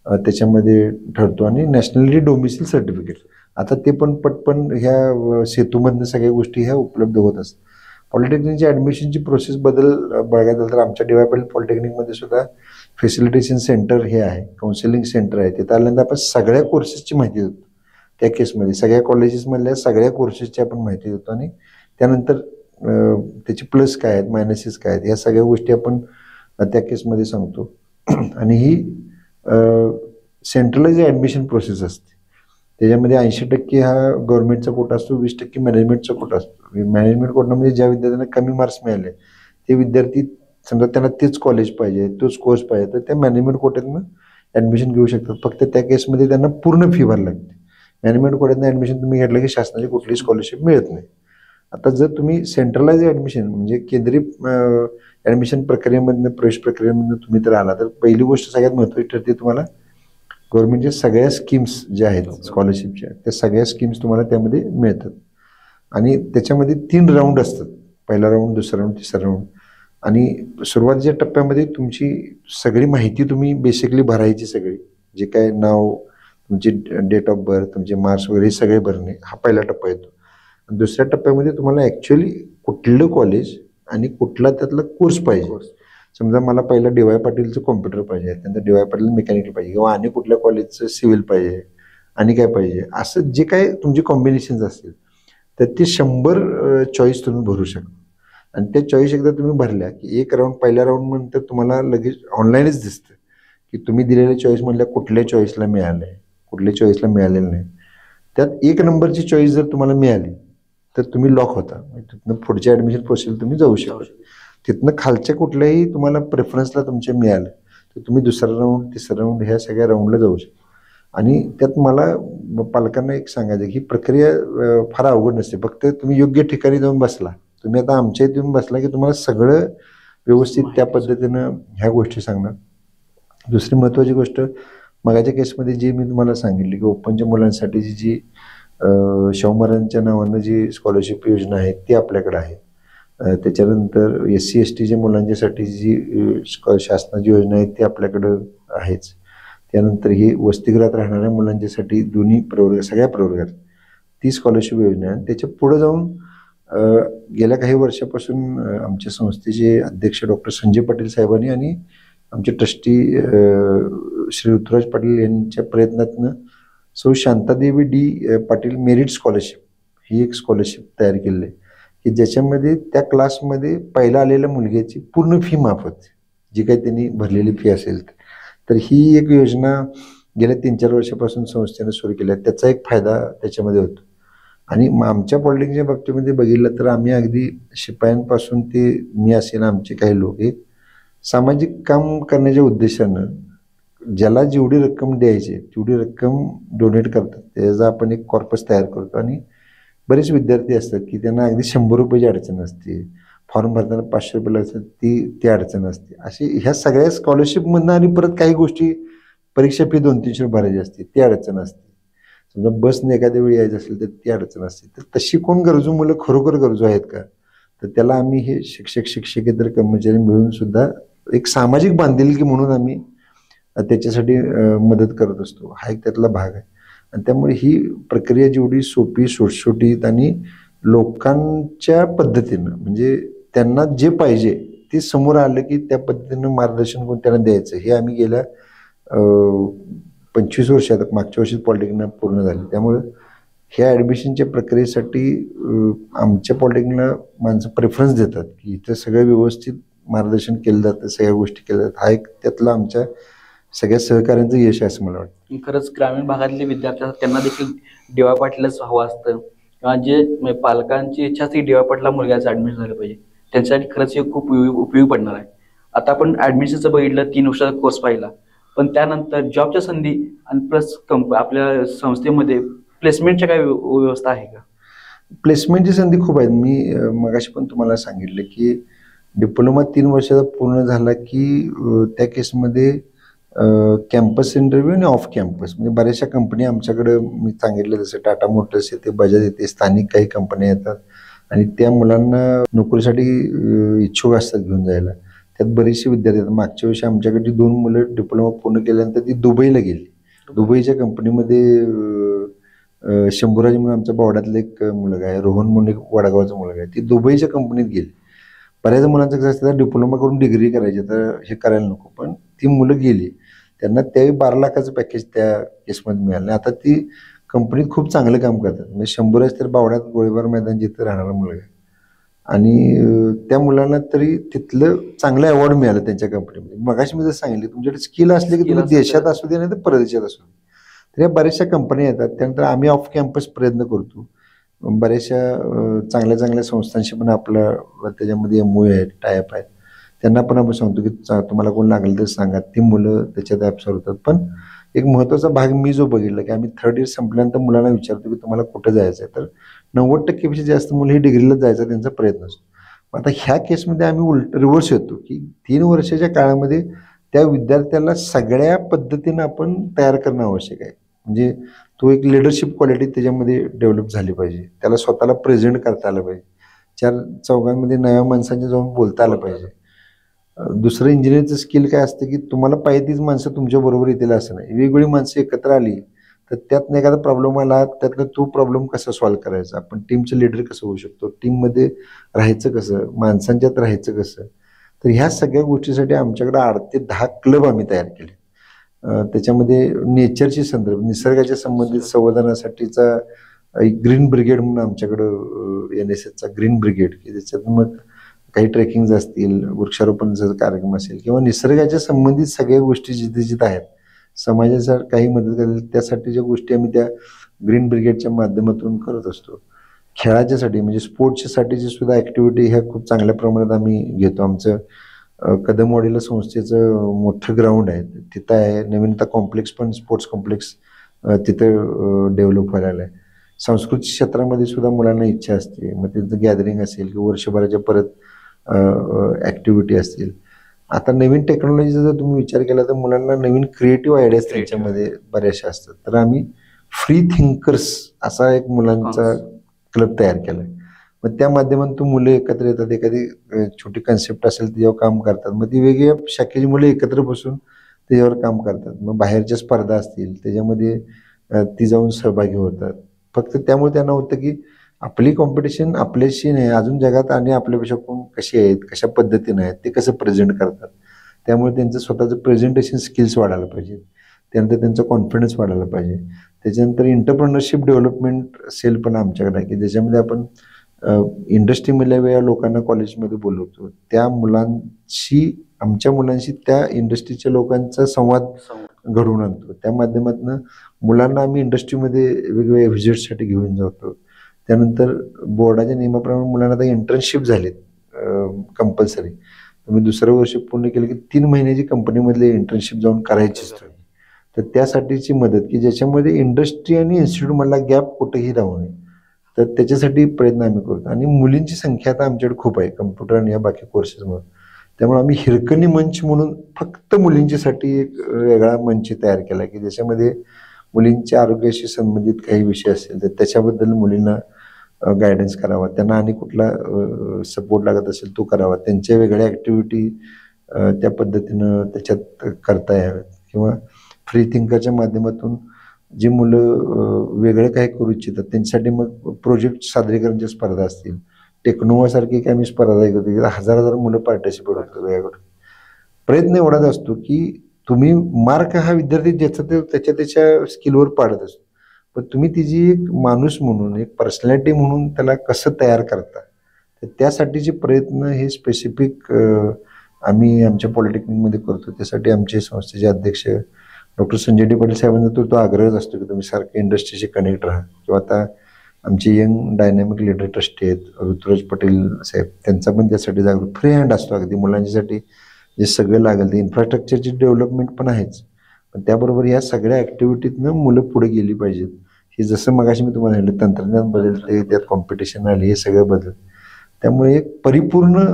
त्याच्यामध्ये ठरतो. आणि नॅशनॅलिटी डोमिसाईल सर्टिफिकेट, आता ते पण पटपण ह्या सेतूमधनं सगळ्या गोष्टी ह्या उपलब्ध होत असतात. पॉलिटेक्निकची ॲडमिशनची प्रोसेस बदल बघायला झालं तर आमच्या डी वाय पाटील पॉलिटेक्निकमध्ये सुद्धा फॅसिलिटेशन सेंटर हे आहे, काउन्सिलिंग सेंटर आहे. तिथं आल्यानंतर आपण सगळ्या कोर्सेसची माहिती देतो. त्या केसमध्ये सगळ्या कॉलेजेसमधल्या सगळ्या कोर्सेसची आपण माहिती देतो, आणि त्यानंतर त्याचे प्लस काय आहेत, मायनसेस काय आहेत, ह्या सगळ्या गोष्टी आपण त्या केसमध्ये सांगतो. आणि ही सेंट्रलाइज ॲडमिशन प्रोसेस असते. त्याच्यामध्ये 80% हा गव्हर्नमेंटचा कोटा असतो, 20% मॅनेजमेंटचा कोटा असतो. मॅनेजमेंट कोटामध्ये ज्या विद्यार्थ्यांना कमी मार्क्स मिळाले, ते विद्यार्थी समजा त्यांना तेच कॉलेज पाहिजे, तोच कोर्स पाहिजे, तर त्या मॅनेजमेंट कोट्यातनं ॲडमिशन घेऊ शकतात. फक्त त्या केसमध्ये त्यांना पूर्ण फी भरावी लागते. मॅनेजमेंट कोट्यातनं ॲडमिशन तुम्ही घेतलं की शासनाची कुठलीही स्कॉलरशिप मिळत नाही. आता जर तुम्ही सेंट्रलाइज ॲडमिशन म्हणजे केंद्रीय ॲडमिशन प्रक्रियेमधनं, प्रवेश प्रक्रियेमधनं तुम्ही तर आला, तर पहिली गोष्ट सगळ्यात महत्त्वाची ठरते, तुम्हाला गव्हर्नमेंटच्या सगळ्या स्कीम्स ज्या आहेत स्कॉलरशिपच्या, त्या सगळ्या स्कीम्स तुम्हाला त्यामध्ये मिळतात. आणि त्याच्यामध्ये 3 राऊंड असतात, पहिला राऊंड, दुसरा राऊंड, तिसरा राऊंड. आणि सुरुवातीच्या टप्प्यामध्ये तुमची सगळी माहिती तुम्ही बेसिकली भरायची, सगळी जे काय नाव, तुमची डेट ऑफ बर्थ, तुमचे मार्क्स वगैरे सगळे भरणे, हा पहिला टप्पा येतो. आणि दुसऱ्या टप्प्यामध्ये तुम्हाला ॲक्च्युअली कुठलं कॉलेज आणि कुठला त्यातला कोर्स पाहिजे. समजा मला पहिला डी वाय पाटीलचं कॉम्प्युटर पाहिजे, त्यानंतर डी वाय पाटील मेकॅनिकल पाहिजे, किंवा आणि कुठल्या कॉलेजचं सिव्हिल पाहिजे, आणि काय पाहिजे, असं जे काय तुमचे कॉम्बिनेशन्स असतील तर ते 100 चॉईस तुम्ही भरू शकता. आणि त्या चॉईस एकदा तुम्ही भरल्या की एक राऊंड, पहिल्या राऊंड नंतर तुम्हाला लगेच ऑनलाईनच दिसतं की तुम्ही दिलेल्या चॉईस मधल्या कुठल्या चॉईसला मिळालंय, कुठल्या चॉईसला मिळालेलं नाही. त्यात 1 नंबरची चॉईस जर तुम्हाला मिळाली तर तुम्ही लॉक होता. तिथनं पुढच्या ॲडमिशन प्रोसेस तुम्ही जाऊ शकता. तिथनं खालच्या कुठल्याही तुम्हाला प्रेफरन्सला तुमच्या मिळालं तर तुम्ही दुसरा राऊंड, तिसरा राऊंड ह्या सगळ्या राऊंडला जाऊ शकता. आणि त्यात मला पालकांना एक सांगायचं की प्रक्रिया फार अवघड नसते. फक्त तुम्ही योग्य ठिकाणी जाऊन बसला. तुम्ही आता आमच्या इथे येऊन बसला की तुम्हाला सगळं व्यवस्थित त्या पद्धतीनं ह्या गोष्टी सांगणार. दुसरी महत्त्वाची गोष्ट, मगाच्या केसमध्ये जी मी तुम्हाला सांगितली की ओपनच्या मुलांसाठीची जी शाहू महाराजांच्या नावानं जी स्कॉलरशिप योजना आहे ती आपल्याकडे आहे. त्याच्यानंतर SC STच्या मुलांच्यासाठी जी शासनाची योजना आहे ती आपल्याकडं आहेच. त्यानंतर ही वसतिगृहात राहणाऱ्या मुलांच्यासाठी दोन्ही प्रवर्ग, सगळ्या प्रवर्गात ती स्कॉलरशिप योजना आहे. त्याच्या पुढे जाऊन गेल्या काही वर्षापासून आमच्या संस्थेचे अध्यक्ष डॉक्टर संजय पाटील साहेबांनी आणि आमचे ट्रस्टी श्री ऋतुराज पाटील यांच्या प्रयत्नातनं सौ Shantadevi D Patil merit scholarship ही एक स्कॉलरशिप तयार केलेली आहे की ज्याच्यामध्ये त्या क्लासमध्ये पहिला आलेल्या मुलग्याची पूर्ण फी माफ होते, जी काही त्यांनी भरलेली फी असेल. तर ही एक योजना गेल्या 3-4 वर्षापासून संस्थेनं सुरू केली आहे. त्याचा एक फायदा त्याच्यामध्ये होतो. आणि आमच्या पॉलिटिक्सच्या बाबतीमध्ये बघितलं तर आम्ही अगदी शिपायांपासून ते मी असेल आमचे काही लोक एक सामाजिक काम करण्याच्या उद्देशानं ज्याला जेवढी रक्कम द्यायची तेवढी रक्कम डोनेट करतात. त्याचा आपण एक कॉर्पस तयार करतो. आणि बरेच विद्यार्थी असतात की त्यांना अगदी 100 रुपयाची अडचण असते, फॉर्म भरताना 500 रुपये लागतात, ती अडचण असते. अशी ह्या सगळ्या स्कॉलरशिपमधनं आणि परत काही गोष्टी परीक्षा फी 200-300 रुपये भरायची असते, ती अडचण असते. समजा बसने एखाद्या वेळी यायचं असेल तर ती अडचण असते. तर तशी कोण गरजू मुलं खरोखर गरजू आहेत का, तर त्याला आम्ही हे शिक्षक शिक्षकेतर कर्मचारी मिळून सुद्धा एक सामाजिक बांधिलकी म्हणून आम्ही त्याच्यासाठी मदत करत असतो. हा एक त्यातला भाग आहे. आणि त्यामुळे ही प्रक्रिया जेवढी सोपी, सुटसुटीत आणि लोकांच्या पद्धतीनं, म्हणजे त्यांना जे पाहिजे ते समोर आलं की त्या पद्धतीनं मार्गदर्शन करून त्यांना द्यायचं, हे आम्ही गेल्या 25 वर्षात, मागच्या वर्षी पॉलिटेक्निकला पूर्ण झाले. त्यामुळे ह्या ॲडमिशनच्या प्रक्रियेसाठी आमच्या पॉलिटेक्निकला माणसं प्रेफरन्स देतात की इथं सगळं व्यवस्थित मार्गदर्शन केलं जातं, सगळ्या गोष्टी केल्या जातात. हा एक त्यातला आमच्या सगळ्या सहकार्यांचं यश आहे असं मला वाटतं. खरंच ग्रामीण भागातले विद्यार्थी असतात त्यांना देखील DY पाटीलच हवं असतं किंवा जे पालकांची इच्छा असते DY पाटीलला मुलग्याचं ॲडमिशन झालं पाहिजे, त्यांच्यासाठी खरंच हे खूप उपयोगी पडणार आहे. आता आपण ॲडमिशनचं बघितलं, 3 वर्षाचा कोर्स पाहिला, पण त्यानंतर जॉबच्या संधी आणि प्लस आपल्या संस्थेमध्ये प्लेसमेंटच्या काय व्यवस्था आहे का? प्लेसमेंटची संधी खूप आहेत. मी मगाशी पण तुम्हाला सांगितलं की डिप्लोमा 3 वर्षाचा पूर्ण झाला की त्या केसमध्ये कॅम्पस इंटरव्ह्यू आणि ऑफ कॅम्पस, म्हणजे बऱ्याचशा कंपनी आमच्याकडे, मी सांगितलं जसं टाटा मोटर्स येते, बजाज येते, स्थानिक काही कंपन्या येतात आणि त्या मुलांना नोकरीसाठी इच्छुक असतात घेऊन जायला. त्यात बरेचसे विद्यार्थी आहेत. मागच्या वर्षी आमच्याकडे 2 मुलं डिप्लोमा पूर्ण केल्यानंतर ती दुबईला गेली. दुबईच्या कंपनीमध्ये शंभूराज म्हणून आमच्या बावड्यातलं एक मुलगा आहे, रोहन म्हणून एक वडगावचा मुलगा आहे, ती दुबईच्या कंपनीत गेली. बऱ्याच मुलांचं कसं असतं डिप्लोमा करून डिग्री करायची, तर हे करायला नको, पण ती मुलं गेली. त्यांना त्यावेळी 12 लाखाचं पॅकेज त्या केसमध्ये मिळालं. आता ती कंपनीत खूप चांगलं काम करतात. म्हणजे शंभूराज तर बावड्यात गोळीबार मैदान जिथं राहणारा मुलगा आहे आणि त्या मुलांना तरी तिथलं चांगलं अवॉर्ड मिळालं त्यांच्या कंपनीमध्ये. मगाशी मी जर सांगितलं तुमच्याकडे स्किल असले की तुम्ही देशात असू दे नाही तर परदेशात असू दे, तर या बऱ्याचशा कंपन्या येतात. त्यानंतर आम्ही ऑफ कॅम्पस प्रयत्न करतो. बऱ्याचशा चांगल्या चांगल्या संस्थांशी पण आपलं त्याच्यामध्ये MOU आहेत, टायअप आहेत. त्यांना पण आपण सांगतो की तुम्हाला कोण लागलं तर सांगा, ती मुलं त्याच्यात ॲब्सॉर्ब होतात. पण एक महत्त्वाचा भाग मी जो बघितला की आम्ही 3rd इयर संपल्यानंतर मुलांना विचारतो की तुम्हाला कुठं जायचं आहे, तर 90% जास्त मुलं ही डिग्रीला जायचा त्यांचा प्रयत्न असतो. आता ह्या केसमध्ये आम्ही रिव्हर्स येतो की 3 वर्षाच्या काळामध्ये त्या विद्यार्थ्याला सगळ्या पद्धतीनं आपण तयार करणं आवश्यक आहे. म्हणजे तो एक लिडरशिप क्वालिटी त्याच्यामध्ये डेव्हलप झाली पाहिजे, त्याला स्वतःला प्रेझेंट करता आलं पाहिजे, 4 चौघांमध्ये नव्या माणसांच्या जाऊन बोलता आलं पाहिजे. दुसरं इंजिनिअरचं स्किल काय असतं की तुम्हाला पाहिजे तीच माणसं तुमच्या बरोबर येतील असं नाही. वेगवेगळी माणसं एकत्र आली तर त्यातनं एखादा प्रॉब्लेम आला, त्यातनं तो प्रॉब्लेम कसा सॉल्व्ह करायचा, आपण टीमचं लीडर कसं होऊ शकतो, टीममध्ये राहायचं कसं, माणसांच्यात राहायचं कसं. तर ह्या सगळ्या गोष्टीसाठी आमच्याकडे 8 ते 10 क्लब आम्ही तयार केले. त्याच्यामध्ये नेचरची संदर्भ, निसर्गाच्या संबंधित संवर्धनासाठीचा एक ग्रीन ब्रिगेड म्हणून आमच्याकडं NSSचा ग्रीन ब्रिगेड, की त्याच्यात मग काही ट्रेकिंग असतील, वृक्षारोपणचा कार्यक्रम असेल किंवा निसर्गाच्या संबंधित सगळ्या गोष्टी जिथे जिथे आहेत, समाजाचा काही मदत करेल त्यासाठी ज्या गोष्टी आम्ही त्या ग्रीन ब्रिगेडच्या माध्यमातून करत असतो. खेळाच्यासाठी म्हणजे स्पोर्ट्ससाठी सुद्धा ॲक्टिव्हिटी ह्या खूप चांगल्या प्रमाणात आम्ही घेतो. आमचं कदमवाडीला संस्थेचं मोठं ग्राउंड आहे, तिथं आहे. नवीन आता कॉम्प्लेक्स पण स्पोर्ट्स कॉम्प्लेक्स तिथं डेव्हलप व्हायला आहे. सांस्कृतिक क्षेत्रामध्ये सुद्धा मुलांना इच्छा असते, मग तिथं गॅदरिंग असेल किंवा वर्षभराच्या परत ॲक्टिव्हिटी असतील. आता नवीन टेक्नॉलॉजीचा जर तुम्ही विचार केला तर मुलांना नवीन क्रिएटिव्ह आयडियाज त्यांच्यामध्ये बऱ्याचशा असतात. तर आम्ही फ्री थिंकर्स असा एक मुलांचा क्लब तयार केला आहे. मग त्या माध्यमातून मुलं एकत्र येतात, एखादी छोटी कन्सेप्ट असेल त्याच्यावर काम करतात. मग ती वेगवेगळ्या शाखेची मुलं एकत्र बसून त्याच्यावर काम करतात. मग बाहेरच्या स्पर्धा असतील त्याच्यामध्ये ती जाऊन सहभागी होतात. फक्त त्यामुळे त्यांना होतं की आपली कॉम्पिटिशन आपल्याशी नाही, अजून जगात आणि आपल्यापेक्षा कोण कशी आहेत, कशा पद्धतीने आहेत, ते कसं प्रेझेंट करतात. त्यामुळे त्यांचं स्वतःचं प्रेझेंटेशन स्किल्स वाढायला पाहिजे, त्यानंतर त्यांचा कॉन्फिडन्स वाढायला पाहिजे. त्याच्यानंतर एंटरप्रेन्योरशिप डेव्हलपमेंट सेल पण आमच्याकडे आहे की ज्याच्यामध्ये आपण इंडस्ट्रीमधल्या वेळा लोकांना कॉलेजमध्ये बोलवतो, त्या मुलांशी आमच्या मुलांशी त्या इंडस्ट्रीच्या लोकांचा संवाद घडवून आणतो. त्या माध्यमातून मुलांना आम्ही इंडस्ट्रीमध्ये वेगवेगळ्या व्हिजिटसाठी घेऊन जातो. त्यानंतर बोर्डाच्या नियमाप्रमाणे मुलांना आता इंटर्नशिप झालीत कंपल्सरी. तुम्ही दुसरं वर्ष पूर्ण केलं की 3 महिन्याची कंपनीमधले इंटर्नशिप जाऊन करायचीच. तर त्यासाठीची मदत की ज्याच्यामध्ये इंडस्ट्री आणि इन्स्टिट्यूटमधला गॅप कुठेही राहू नये, तर त्याच्यासाठी प्रयत्न आम्ही करतो. आणि मुलींची संख्या आता आमच्याकडे खूप आहे कम्प्युटर आणि या बाकी कोर्सेसमुळे. त्यामुळे आम्ही हिरकणी मंच म्हणून फक्त मुलींच्यासाठी एक वेगळा मंच तयार केला की ज्याच्यामध्ये मुलींच्या आरोग्याशी संबंधित काही विषय असतील तर त्याच्याबद्दल मुलींना गायडन्स करावा, त्यांना आणि कुठला सपोर्ट लागत असेल तो करावा, त्यांच्या वेगळ्या ॲक्टिव्हिटी त्या पद्धतीनं त्याच्यात करता याव्यात. किंवा फ्री थिंकरच्या माध्यमातून जी मुलं वेगळं काय करू इच्छितात त्यांच्यासाठी मग प्रोजेक्ट सादरीकरणाच्या स्पर्धा असतील, टेक्नोवासारखी काही आम्ही स्पर्धा घेतो, हजार मुलं पार्टिसिपेट होतात. वेगवेगळं प्रयत्न एवढाच असतो की तुम्ही मार्क हा विद्यार्थी ज्याचा ते त्याच्या स्किलवर पाडत असतो, पण तुम्ही तिची एक माणूस म्हणून, एक पर्सनॅलिटी म्हणून त्याला कसं तयार करता, तर त्यासाठीचे प्रयत्न हे स्पेसिफिक आम्ही आमच्या पॉलिटेक्निकमध्ये करतो. त्यासाठी आमचे संस्थेचे अध्यक्ष डॉक्टर संजय डी पाटील साहेबांचा तो आग्रहच असतो की तुम्ही सारखे इंडस्ट्रीशी कनेक्ट राहा. किंवा आता आमचे यंग डायनॅमिक लीडर ट्रस्टी आहेत ऋतुराज पटेल साहेब, त्यांचा पण त्यासाठी जागरूक फ्री हँड असतो अगदी मुलांच्यासाठी. जे सगळं लागेल ते इन्फ्रास्ट्रक्चरची डेव्हलपमेंट पण आहेच, पण त्याबरोबर या सगळ्या ॲक्टिव्हिटीतनं मुलं पुढे गेली पाहिजेत. हे जसं मगाशी मी तुम्हाला सांगितलं तंत्रज्ञान बदलते, त्यात कॉम्पिटिशन आले, हे सगळं बदल. त्यामुळे एक परिपूर्ण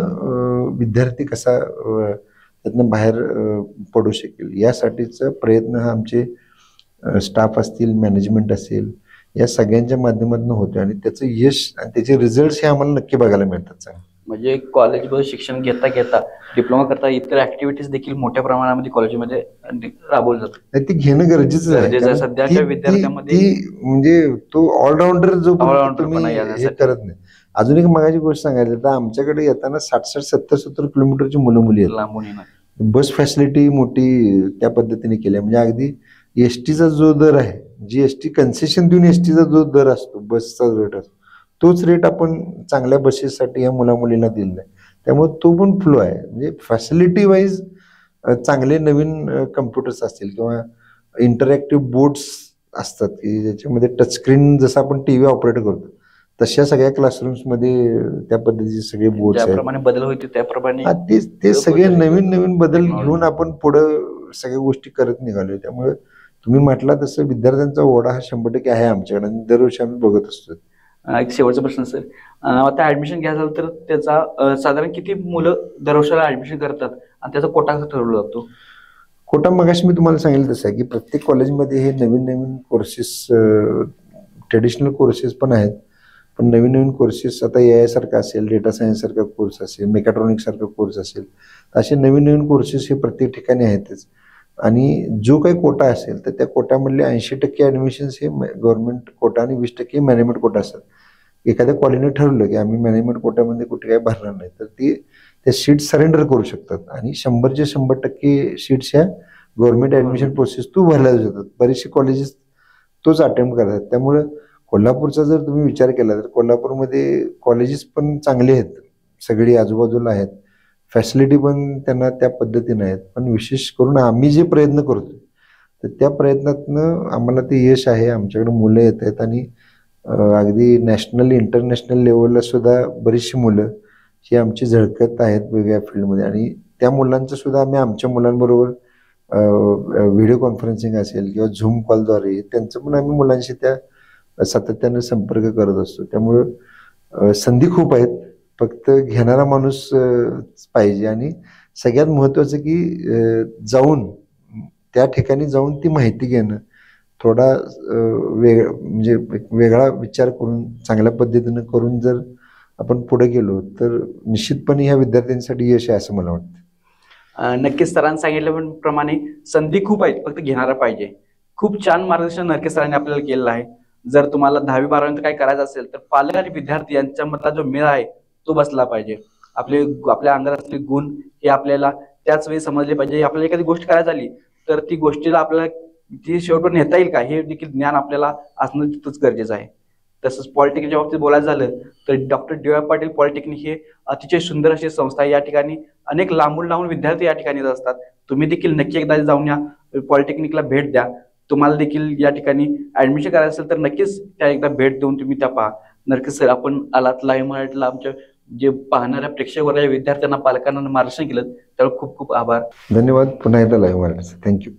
विद्यार्थी कसा त्यातनं बाहेर पडू शकेल यासाठीचा प्रयत्न हा आमचे स्टाफ असतील, मॅनेजमेंट असेल, या सगळ्यांच्या माध्यमातून होतो. आणि त्याचं यश आणि त्याचे रिझल्ट्स हे आम्हाला नक्की बघायला मिळतात. चांगले म्हणजे कॉलेजमध्ये शिक्षण घेता घेता डिप्लोमा करता इतर ऍक्टिव्हिटीज देखील मोठ्या प्रमाणामध्ये कॉलेजमध्ये राबवल्या जातात. ते घेणं गरजेचं आहे. सध्याच्या विद्यार्थ्यांमध्ये म्हणजे तो ऑलराऊंडर जो ऑलराऊंडर हे करत नाही. अजून एक मगाची गोष्ट सांगायची तर आमच्याकडे येताना 60-60, 70-70 किलोमीटरची मुलं मुली आहेत. लांबून येणार. बस फॅसिलिटी मोठी त्या पद्धतीने केली आहे. म्हणजे अगदी एसटीचा जो दर आहे, जी एसटी कन्सेशन देऊन एसटीचा जो दर असतो, बसचा रेट असतो, तोच रेट आपण चांगल्या बसेससाठी या मुलामुलींना दिलेला आहे. त्यामुळे तो पण फ्लो आहे. म्हणजे फॅसिलिटी वाईज चांगले नवीन कम्प्युटर्स असतील किंवा इंटरॅक्टिव्ह बोर्ड्स असतात की ज्याच्यामध्ये टचस्क्रीन जसं आपण टीव्ही ऑपरेट करतो तशा सगळ्या क्लासरूम्समध्ये त्या पद्धतीचे सगळे बोर्ड्स आहेत. ज्याप्रमाणे बदल होते त्याप्रमाणे ते सगळे नवीन बदल घेऊन आपण पुढं सगळ्या गोष्टी करत निघालोय. त्यामुळे तुम्ही म्हटला तसं विद्यार्थ्यांचा ओढा हा 100% आहे आमच्याकडे आणि दरवर्षी आम्ही बघत असतो. एक शेवटचा प्रश्न सर, आता ऍडमिशन घ्यायचं झालं तर त्याचा साधारण किती मुलं दरवर्षाला ऍडमिशन करतात आणि त्याचा कोटा कसा ठरवला जातो? कोटा मगाशी मी तुम्हाला सांगितलं तसं आहे की प्रत्येक कॉलेजमध्ये हे नवीन कोर्सेस, ट्रेडिशनल कोर्सेस पण आहेत, पण नवीन कोर्सेस आता AI सारखा असेल, डेटा सायन्स सारखा कोर्स असेल, मेकॅट्रॉनिक्स सारखा कोर्स असेल, असे नवीन कोर्सेस हे प्रत्येक ठिकाणी आहेतच. आणि जो काही कोटा असेल तर त्या कोट्यामधले 80% ॲडमिशन्स हे गव्हर्नमेंट कोटा आणि 20% मॅनेजमेंट कोटा असतात. एखाद्या कॉलेजने ठरवलं की आम्ही मॅनेजमेंट कोट्यामध्ये कुठे काही भरणार नाही तर ती त्या सीट सरेंडर करू शकतात आणि 100चे 100% सीट्स ह्या गव्हर्नमेंट ॲडमिशन प्रोसेस तू भरल्या जातात. बरेचसे कॉलेजेस तोच अटेम्प्ट करतात. त्यामुळे कोल्हापूरचा जर तुम्ही विचार केला तर कोल्हापूरमध्ये कॉलेजेस पण चांगले आहेत, सगळी आजूबाजूला आहेत, फॅसिलिटी पण त्यांना त्या पद्धतीने आहेत. पण विशेष करून आम्ही जे प्रयत्न करतो तर त्या प्रयत्नातनं आम्हाला ते यश आहे. आमच्याकडे मुलं येत आहेत आणि अगदी नॅशनल इंटरनॅशनल लेवलला सुद्धा बरीचशी मुलं ही आमची झळकत आहेत वेगवेगळ्या फील्डमध्ये, आणि त्या मुलांचं सुद्धा आम्ही आमच्या मुलांबरोबर व्हिडिओ कॉन्फरन्सिंग असेल किंवा झूम कॉलद्वारे त्यांचं पण आम्ही मुलांशी त्या सातत्याने संपर्क करत असतो. त्यामुळं संधी खूप आहेत, फक्त घेणारा माणूस पाहिजे. आणि सगळ्यात महत्त्वाचं की जाऊन त्या ठिकाणी जाऊन ती माहिती घेणं, थोडा म्हणजे एक वेगळा विचार करून चांगल्या पद्धतीनं करून जर आपण पुढे गेलो तर निश्चितपणे ह्या विद्यार्थ्यांसाठी यश आहे असं मला वाटतं. नक्कीच सरांनी सांगितल्याप्रमाणे संधी खूप आहेत, फक्त घेणारा पाहिजे. खूप छान मार्गदर्शन नक्कीच सरांनी आपल्याला केलेलं आहे. जर तुम्हाला 10वी 12वी काय करायचं असेल तर पालक आणि विद्यार्थी यांच्यामधला जो मेळ आहे तो बसला पाहिजे. आपल्या अंगात असलेले गुण हे आपल्याला त्याच वेळी समजले पाहिजे. आपल्याला एखादी गोष्ट करायची झाली तर ती गोष्टीला आपल्याला ती शेवटवर नेता येईल का हे देखील ज्ञान आपल्याला असणं तिथंच गरजेचं आहे. तसंच पॉलिटेक्निकच्या बाबतीत बोलायचं झालं तर doctor D Y Patil polytechnic हे अतिशय सुंदर अशी संस्था आहे. या ठिकाणी अनेक लांबून लांबून विद्यार्थी या ठिकाणी येत असतात. तुम्ही देखील नक्की एकदा जाऊन या पॉलिटेक्निकला भेट द्या. तुम्हाला देखील या ठिकाणी ऍडमिशन करायचं असेल तर नक्कीच त्या एकदा भेट देऊन तुम्ही त्या पहा. नक्कीच सर, आपण आलात लाईव्ह मराठीला आमच्या जे पाहणाऱ्या प्रेक्षक वर्गाच्या विद्यार्थ्यांना पालकांना मार्गदर्शन केलं त्यामुळे खूप खूप आभार. धन्यवाद. पुन्हा एकदा लाईव्ह मराठीचं थँक्यू.